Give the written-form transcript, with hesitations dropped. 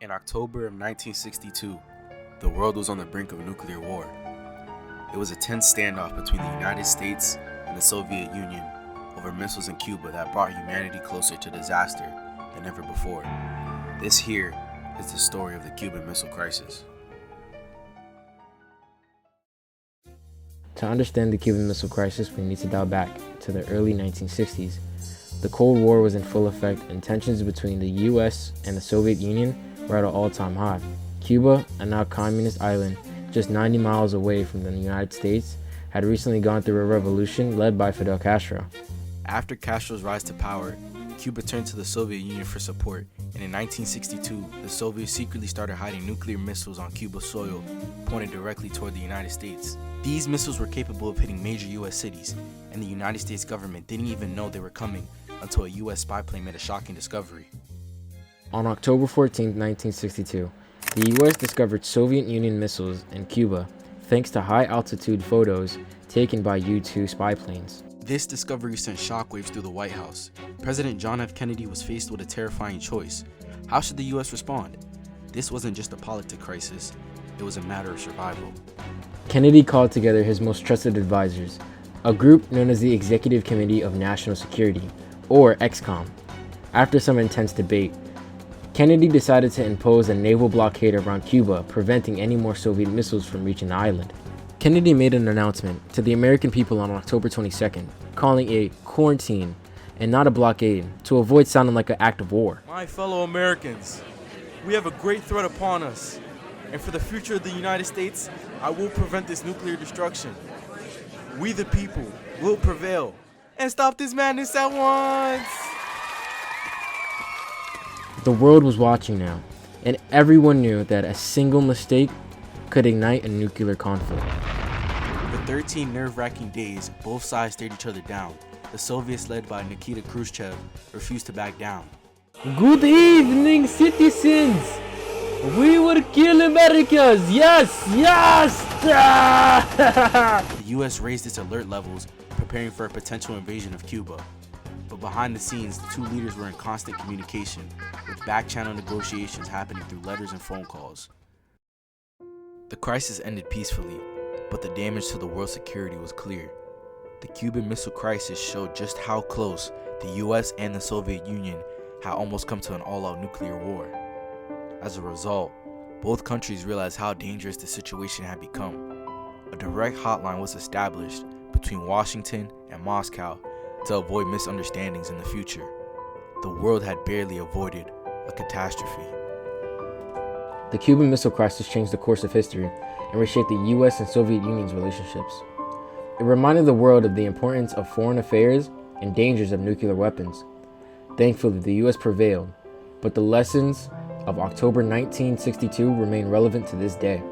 In October of 1962, the world was on the brink of a nuclear war. It was a tense standoff between the United States and the Soviet Union over missiles in Cuba that brought humanity closer to disaster than ever before. This here is the story of the Cuban Missile Crisis. To understand the Cuban Missile Crisis, we need to dial back to the early 1960s. The Cold War was in full effect, and tensions between the US and the Soviet Union were at an all-time high. Cuba, a now communist island just 90 miles away from the United States, had recently gone through a revolution led by Fidel Castro. After Castro's rise to power, Cuba turned to the Soviet Union for support, and in 1962, the Soviets secretly started hiding nuclear missiles on Cuba's soil, pointed directly toward the United States. These missiles were capable of hitting major US cities, and the United States government didn't even know they were coming until a US spy plane made a shocking discovery. On October 14, 1962, the US discovered Soviet Union missiles in Cuba thanks to high-altitude photos taken by U-2 spy planes. This discovery sent shockwaves through the White House. President John F. Kennedy was faced with a terrifying choice. How should the US respond? This wasn't just a political crisis, it was a matter of survival. Kennedy called together his most trusted advisors, a group known as the Executive Committee of National Security, or EXCOM. After some intense debate, Kennedy decided to impose a naval blockade around Cuba, preventing any more Soviet missiles from reaching the island. Kennedy made an announcement to the American people on October 22nd, calling a quarantine and not a blockade to avoid sounding like an act of war. My fellow Americans, we have a great threat upon us, and for the future of the United States, I will prevent this nuclear destruction. We the people will prevail and stop this madness at once. The world was watching now, and everyone knew that a single mistake could ignite a nuclear conflict. For 13 nerve-wracking days, both sides stared each other down. The Soviets, led by Nikita Khrushchev, refused to back down. Good evening, citizens! We will kill Americans! Yes! Yes! The US raised its alert levels, preparing for a potential invasion of Cuba. But behind the scenes, the two leaders were in constant communication, with back-channel negotiations happening through letters and phone calls. The crisis ended peacefully, but the damage to the world's security was clear. The Cuban Missile Crisis showed just how close the US and the Soviet Union had almost come to an all-out nuclear war. As a result, both countries realized how dangerous the situation had become. A direct hotline was established between Washington and Moscow to avoid misunderstandings in the future. The world had barely avoided a catastrophe. The Cuban Missile Crisis changed the course of history and reshaped the US and Soviet Union's relationships. It reminded the world of the importance of foreign affairs and dangers of nuclear weapons. Thankfully, the US prevailed, but the lessons of October 1962 remain relevant to this day.